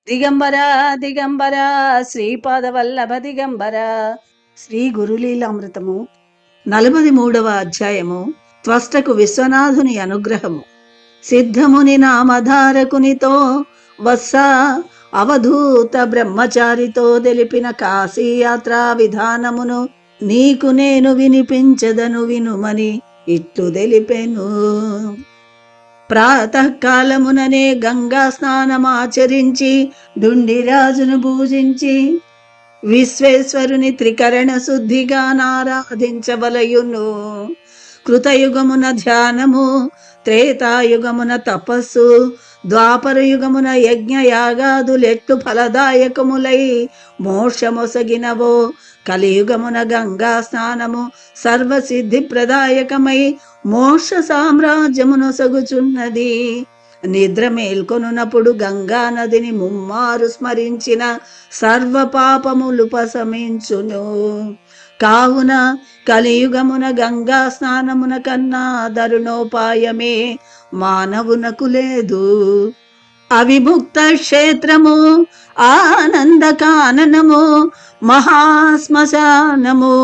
దిగంబర దిగంబర శ్రీపాదవల్లభ దిగంబర. శ్రీ గురులీలామృతము 43వ అధ్యాయము. త్వష్టకు విశ్వనాథుని అనుగ్రహము. సిద్ధముని నామధారకునితో వత్స అవధూత బ్రహ్మచారితో తెలిపిన కాశీయాత్రా విధానమును నీకు నేను వినిపించదను వినుమని ఇట్లు తెలిపెను. ప్రాతకాలముననే గంగా స్నానమాచరించి డుండిరాజును పూజించి విశ్వేశ్వరుని త్రికరణ శుద్ధిగా నారాధించవలయును. కృతయుగమున ధ్యానము, త్రేతాయుగమున తపస్సు, ద్వాపర యుగమున యజ్ఞ యాగాదులెట్లు ఫలదాయకములై మోక్షమొసగినవో, కలియుగమున గంగా స్నానము సర్వసిద్ధి ప్రదాయకమై మోక్ష సామ్రాజ్యమునొసగుచున్నది. నిద్ర మేల్కొనున్నప్పుడు గంగా నదిని ముమ్మారు స్మరించిన సర్వ పాపములుపశమించును. కావున కలియుగమున గంగా స్నానమున కన్నా దరుణోపాయమే మానవునకు లేదు. అవిముక్త క్షేత్రము, ఆనందకాననము, మహాశ్మశానము,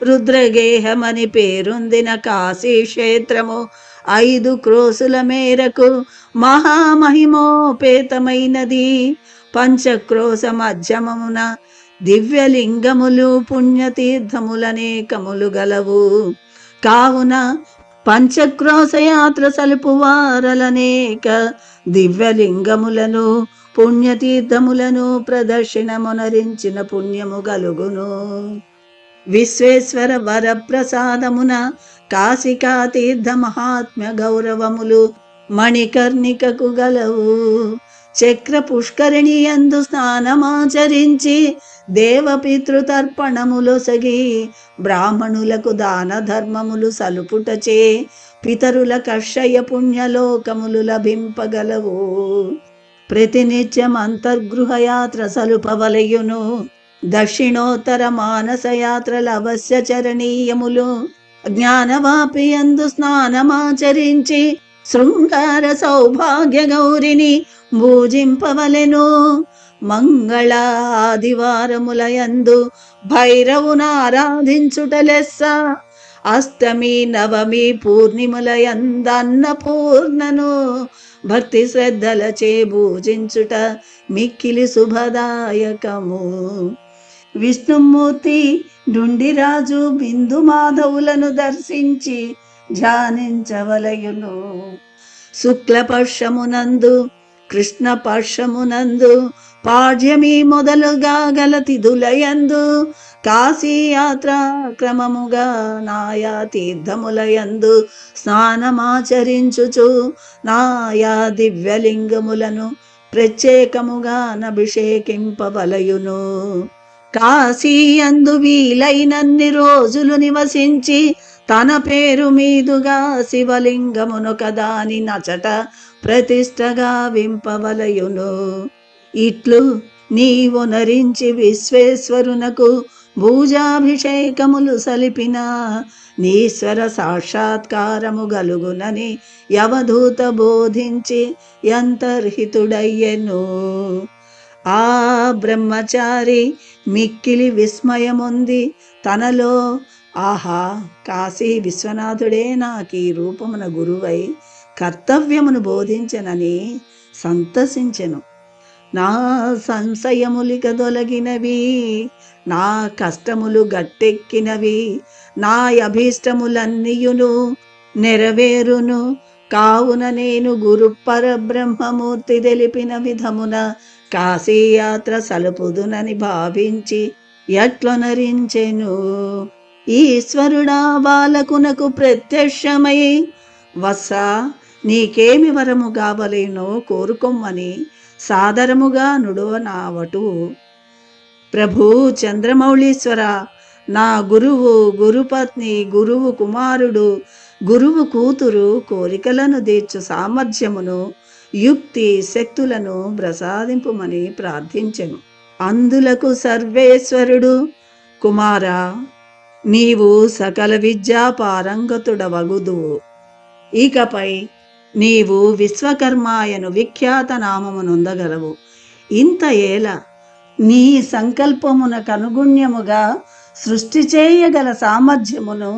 రుద్రగేహమని పేరొందిన కాశీ క్షేత్రము 5 క్రోసుల మేరకు మహామహిమోపేతమైనది. పంచక్రోశ మధ్యమమున దివ్యలింగములు, పుణ్యతీర్థములనేకములు గలవు. కావున పంచక్రోశ యాత్ర సలుపు వారలనేక దివ్యలింగములను, పుణ్యతీర్థములను ప్రదర్శనమునరించిన పుణ్యము గలుగును. విశ్వేశ్వర వరప్రసాదమున కాశికా తీర్థ మహాత్మ్య గౌరవములు మణికర్ణికకు గలవు. చక్ర పుష్కరిణి యందు స్నానమాచరించి దేవపితృతర్పణములొసగి బ్రాహ్మణులకు దాన ధర్మములు సలుపుటచే పితరుల కర్షయ పుణ్యలోకములు లభింపగలవు. ప్రతినిత్యం అంతర్గృహయాత్ర సలుపవలయును. దక్షిణోత్తర మానసయాత్రల అవశ్య చరణీయములు. జ్ఞానవాపి యందు స్నానమాచరించి శృంగార సౌభాగ్య గౌరిని పూజింపవలెను. మంగళ ఆదివారములయందు భైరవునారాధించుట లెస్స. అష్టమి నవమి పూర్ణిమలయందన్నపూర్ణను భక్తి శ్రద్ధలచే పూజించుట మిక్కిలి శుభదాయకము. విష్ణుమూర్తి, డుండిరాజు, బిందు మాధవులను దర్శించి ధ్యానించవలయును. శుక్లపక్షమునందు, కృష్ణపక్షమునందు, పాడ్యమి మొదలుగా గల తిథులయందు కాశీయాత్ర క్రమముగా నాయా తీర్థములయందు స్నానమాచరించుచు నాయా దివ్యలింగములను ప్రత్యేకముగా అభిషేకింపవలయును. కాశీయందు వీలైనన్ని రోజులు నివసించి తన పేరు మీదుగా శివలింగమునొకదాని నచట ప్రతిష్టగా వింపవలయును. ఇట్లు నీవొనరించి విశ్వేశ్వరునకు భూజాభిషేకములు సలిపిన నీశ్వర సాక్షాత్కారము గలుగునని యవధూత బోధించి యంతర్హితుడయ్యెను. ఆ బ్రహ్మచారి మిక్కిలి విస్మయముంది తనలో. ఆహా, కాశీ విశ్వనాథుడే నాకీ రూపమున గురువై కర్తవ్యమును బోధించనని సంతసించెను. నా సంశయములిక దొలగినవి, నా కష్టములు గట్టెక్కినవి, నా అభీష్టములన్నీయును నెరవేరును. కావున నేను గురు పరబ్రహ్మమూర్తి తెలిపిన విధమున కాశీయాత్ర సలుపుదునని భావించి ఎట్లొనరించెను. ఈశ్వరుడా బాలకునకు ప్రత్యక్షమై, వత్స నీకేమి వరము కావలేనో కోరుకొమ్మని సాదరముగా నుడవనావటు. ప్రభు చంద్రమౌళీశ్వర, నా గురువు, గురుపత్ని, గురువు కుమారుడు, గురువు కూతురు కోరికలను తీర్చు సామర్థ్యమును, యుక్తి శక్తులను ప్రసాదింపుమని ప్రార్థించెను. అందులకు సర్వేశ్వరుడు, కుమారా, నీవు సకల విద్యా పారంగతుడవగుదువు. ఇకపై నీవు విశ్వకర్మాయను విఖ్యాత నామమునొందగలవు. ఇంత ఏల నీ సంకల్పమునకనుగుణ్యముగా సృష్టి చేయగల సామర్థ్యమును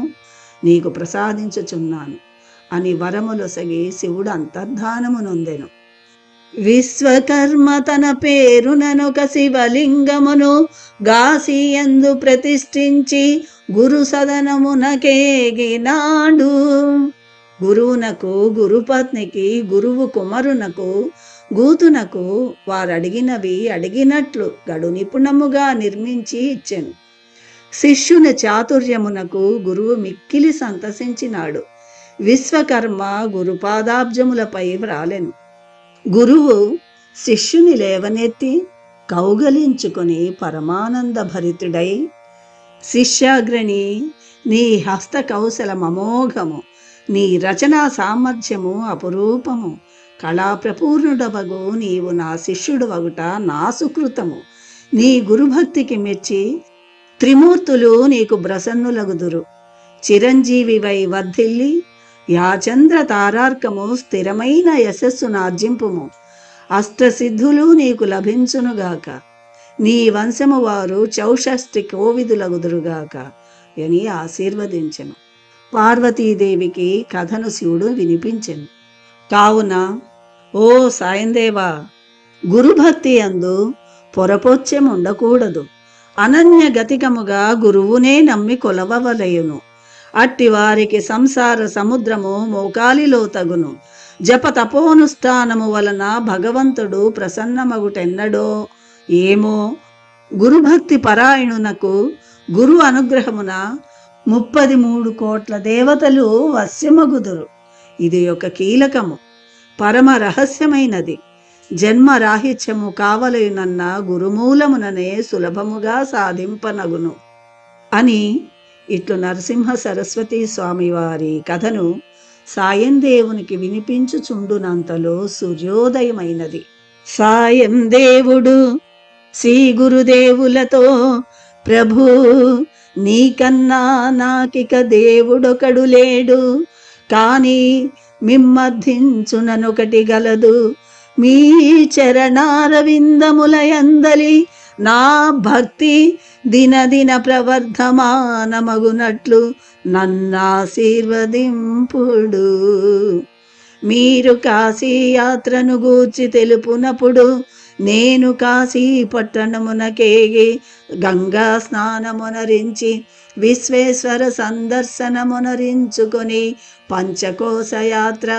నీకు ప్రసాదించుచున్నాను అని వరములొసగి శివుడు అంతర్ధానమునొందెను. విశ్వకర్మ తన పేరుననొక శివలింగమును గాసియందు ప్రతిష్ఠించి గురు సదనమునకేగినాడు. గురువునకు, గురుపత్నికి, గురువు కుమరునకు, గూతునకు వారడిగినవి అడిగినట్లు గడు నిపుణముగా నిర్మించి ఇచ్చెను. శిష్యుని చాతుర్యమునకు గురువు మిక్కిలి సంతసించినాడు. విశ్వకర్మ గురుపాదాబ్జములపై వ్రాలెను. గురువు శిష్యుని లేవనెత్తి కౌగలించుకొని పరమానంద భరితుడై, శిష్యాగ్రణి, నీ హస్త కౌశలమమోఘము, నీ రచనా సామర్థ్యము అపురూపము, కళాప్రపూర్ణుడవగు నీవు నా శిష్యుడు వగుట నా సుకృతము. నీ గురుభక్తికి మెచ్చి త్రిమూర్తులు నీకు ప్రసన్నులగుదురు. చిరంజీవివై వర్ధిల్లి యాచంద్ర తారార్కము స్థిరమైన యశస్సునార్జింపుము. అష్టసిద్ధులు నీకు లభించునుగాక. నీ వంశము వారు చౌషష్ఠి కోవిదులగుదురుగాక అని ఆశీర్వదించెను. పార్వతీదేవికి కథను శివుడు వినిపించెను. కావున ఓ సాయందేవా, గురుభక్తి అందు పొరపొచ్చెముండకూడదు. అనన్యగతికముగా గురువునే నమ్మి కొలవవలయును. అట్టి వారికి సంసార సముద్రము మోకాలిలో తగును. జప తపోనుష్ఠానము వలన భగవంతుడు ప్రసన్నమగుటెన్నడో ఏమో. గురుభక్తి పరాయణునకు గురు అనుగ్రహమున 33 కోట్ల దేవతలు వశ్యమగుదురు. ఇది ఒక కీలకము, పరమ రహస్యమైనది. జన్మరాహిత్యము కావలయునన్న గురుమూలముననే సులభముగా సాధింపనగును అని ఇట్లు నరసింహ సరస్వతి స్వామివారి కథను సాయం దేవునికి వినిపించుచుండునంతలో సూర్యోదయమైనది. సాయం దేవుడు శ్రీ గురుదేవులతో, ప్రభు నీకన్నా నాకిక దేవుడొకడు లేడు, కాని మిమ్మర్థించుననొకటి గలదు. మీ చరణారవిందములయందలి నా భక్తి దినదిన ప్రవర్ధమానమగునట్లు నన్నాశీర్వదింపుడు. మీరు కాశీయాత్రను గూర్చి తెలుపునప్పుడు నేను కాశీ పట్టణమునకేగి గంగా స్నానమునరించి విశ్వేశ్వర సందర్శనమునరించుకొని పంచకోశ యాత్ర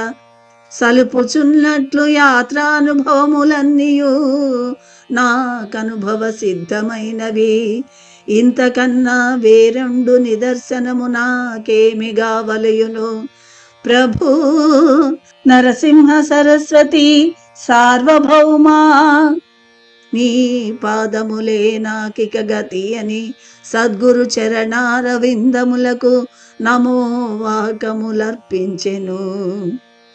సలుపుచున్నట్లు యాత్రానుభవములన్నీయు నాకనుభవ సిద్ధమైనవి. ఇంతకన్నా వేరెండు నిదర్శనము నాకేమి గావలయును. ప్రభు నరసింహ సరస్వతి సార్వభౌమా, నీ పాదములే నాకిక గతి అని సద్గురు చరణారవిందములకు నమో వాకములర్పించెను.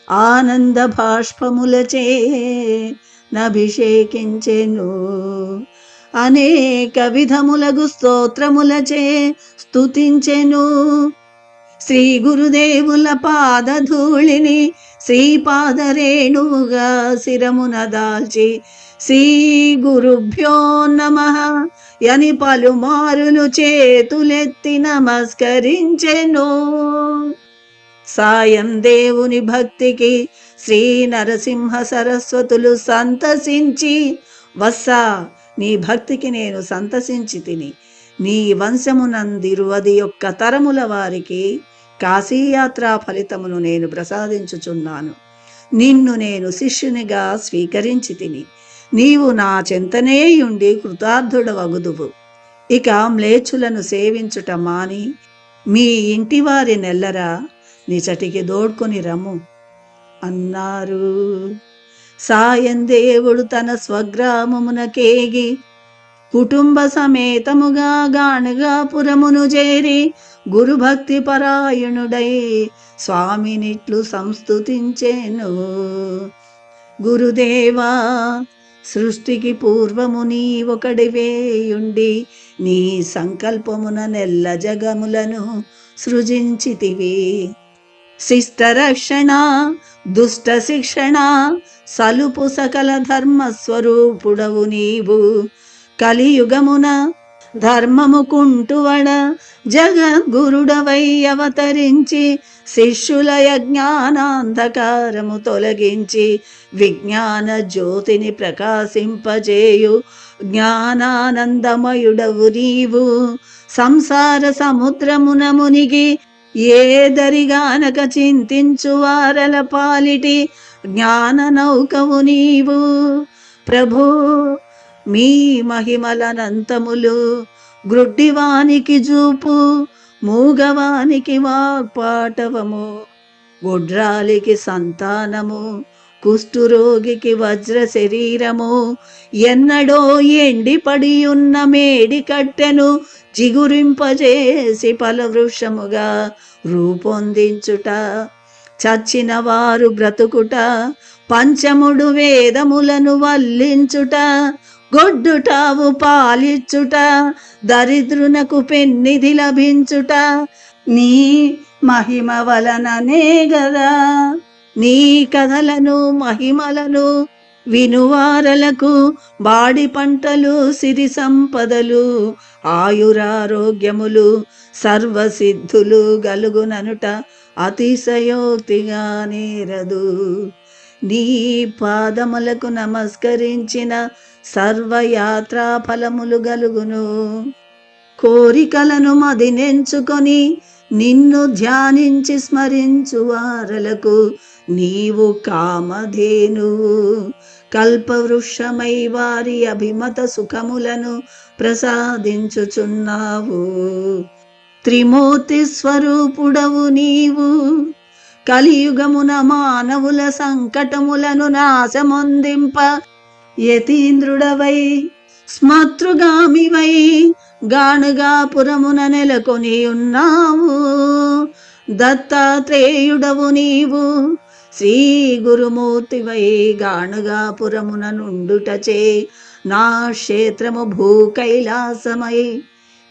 ఆనంద బాష్పములచే నభిషేకించెను. అనేక విధములగు స్తోత్రములచే స్తుతించెను. శ్రీ గురుదేవుల పాదధూళిని శ్రీపాదరేణువుగా శిరమున దాల్చి శ్రీ గురుభ్యో నమః యని పలుమారులు చేతులెత్తి నమస్కరించెను. సాయం దేవుని భక్తికి శ్రీ నరసింహ సరస్వతులు సంతసించి, వత్సా నీ భక్తికి నేను సంతసించి తిని, నీ వంశమునందిరువది 1 తరముల వారికి కాశీయాత్రా ఫలితమును నేను ప్రసాదించుచున్నాను. నిన్ను నేను శిష్యునిగా స్వీకరించి తిని, నీవు నా చెంతనేయుండి కృతార్థుడవగుదువు. ఇక మ్లేచ్చులను సేవించుట మాని మీ ఇంటివారి నెల్లరా నిచటికి దోడ్కొని రమ్ము అన్నారు. సాయం దేవుడు తన స్వగ్రామమునకేగి కుటుంబ సమేతముగా గాణగాపురమును చేరి గురుభక్తి పరాయణుడై స్వామినిట్లు సంస్తుతించెను. గురుదేవా, సృష్టికి పూర్వము నీ ఒకడివేయుండి నీ సంకల్పమున నెల్ల జగములను సృజించితివి. శిష్టరక్షణ, దుష్ట శిక్షణ, సలుపు సకల ధర్మస్వరూపుడవు నీవు. కలియుగమున ధర్మము కుంటువడ జగద్గురుడవై అవతరించి శిష్యుల యజ్ఞానాంధకారము తొలగించి విజ్ఞాన జ్యోతిని ప్రకాశింపజేయు జ్ఞానానందమయుడవు నీవు. సంసార సముద్రమున మునిగి ఏదరిగానక చింతించు వారల పాలిటి జ్ఞాన నౌకవు నీవు. ప్రభు మీ మహిమలనంతములు గ్రుడ్డివానికి జూపు, మూగవానికి వాక్పాటవము, గుడ్రాలికి సంతానము, కుష్ఠురోగికి వజ్ర శరీరము, ఎన్నడో ఎండిపడి ఉన్న మేడి కట్టెను జిగురింపజేసి ఫలవృక్షముగా రూపొందించుట, చచ్చిన వారు బ్రతుకుట, పంచముడు వేదములను వల్లించుట, గొడ్డుటావు పాలిచ్చుట, దరిద్రునకు పెన్నిధి లభించుట నీ మహిమ వలననే గదా. నీ కథలను మహిమలను వినువారలకు బాడి పంటలు, సిరి సంపదలు, ఆయురారోగ్యములు, సర్వసిద్ధులు గలుగుననుట అతిశయోక్తిగా నేరదు. నీ పాదములకు నమస్కరించిన సర్వయాత్రా ఫలములు గలుగును. కోరికలను మదినెంచుకొని నిన్ను ధ్యానించి స్మరించు వారలకు నీవు కామధేనువు. కల్పవృక్షమై వారి అభిమత సుఖములను ప్రసాదించుచున్నావు. త్రిమూర్తి స్వరూపుడవు నీవు. కలియుగమున మానవుల సంకటములను నాశమొందింప యతీంద్రుడవై స్మతృగామివై గాణగాపురమున నెలకొని ఉన్నావు. దత్తాత్రేయుడవు నీవు. శ్రీ గురుమూర్తివై గాణగాపురమున నుండుటచే నా క్షేత్రము భూకైలాసమై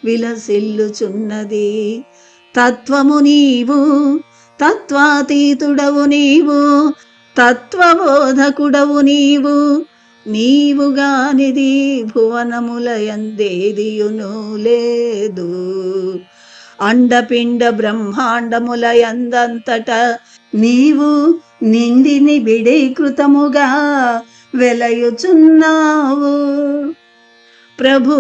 విలసిల్లుచున్నది. తత్వము నీవు, తత్వాతీతుడవు నీవు, తత్వబోధకుడవు నీవు. నీవుగానిది భువనములయందేదియును లేదు. అండపిండ బ్రహ్మాండములయందంతట నీవు నిండిని బిడీకృతముగా వెలయుచున్నావు. ప్రభు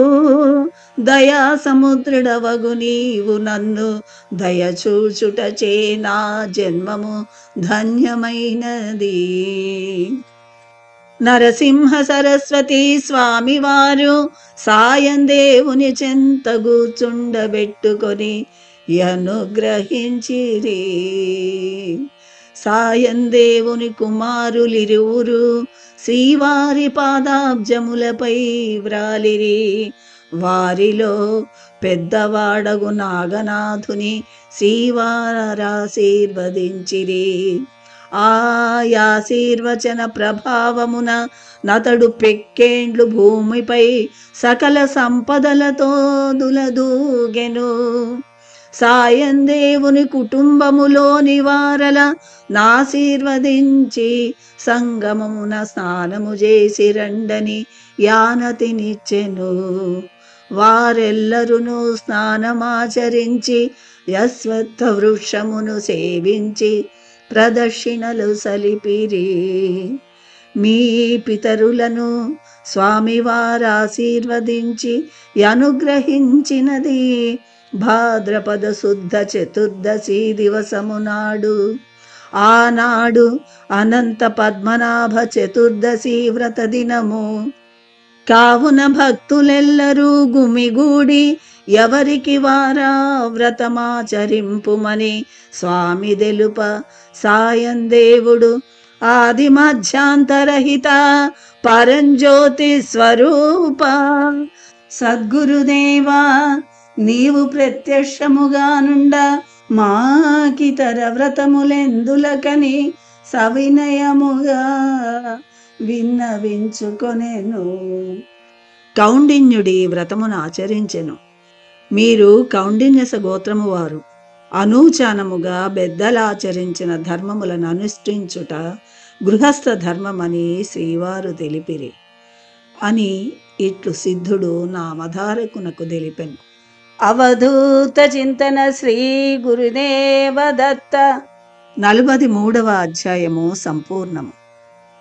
దయా సముద్రుడవగు నీవు నన్ను దయచూచుటచే నా జన్మము ధన్యమైనది. నరసింహ సరస్వతి స్వామివారు సాయం దేవుని చెంత కూర్చుండబెట్టుకొని అనుగ్రహించిరి. సాయం దేవుని కుమారులిరువురు శ్రీవారి పాదాబ్జములపై వ్రాలిరి. వారిలో పెద్దవాడగు నాగనాథుని శ్రీవారాశీర్వదించిరి. ఆయాశీర్వచన ప్రభావమున నతడు పెక్కేండ్లు భూమిపై సకల సంపదలతో దులదూగెను. సాయం దేవుని కుటుంబములోని వారల నాశీర్వదించి సంగమమున స్నానము చేసి రండని యానతినిచ్చెను. వారెల్లరును స్నానమాచరించి యశ్వత్థ వృక్షమును సేవించి ప్రదక్షిణలు సలిపిరి. మీ పితరులను స్వామివారాశీర్వదించి అనుగ్రహించినది భాద్రపద శుద్ధ చతుర్దశి దివసము నాడు. ఆనాడు అనంత పద్మనాభ చతుర్దశి వ్రత దినము. కావున భక్తులెల్లరూ గుమిగూడి ఎవరికి వారా వ్రతమాచరింపుమని స్వామి తెలుప సాయం దేవుడు ఆది మధ్యాంతరహిత పరంజ్యోతి స్వరూప సద్గురుదేవా నీవు ప్రత్యక్షముగా నుండ మాకితర వ్రతములెందులకని సవినయముగా విన్నవించుకొనెను. కౌండిన్యుడి వ్రతమును ఆచరించెను. మీరు కౌండిన్యస గోత్రము వారు అనూచానముగా బెద్దలాచరించిన ధర్మములను అనుష్ఠించుట గృహస్థ ధర్మమని శ్రీవారు తెలిపిరి అని ఇట్లు సిద్ధుడు నామధారకునకు తెలిపెను. అవధూత చింతన శ్రీ గురుదేవ దత్త. 43వ అధ్యాయము సంపూర్ణము.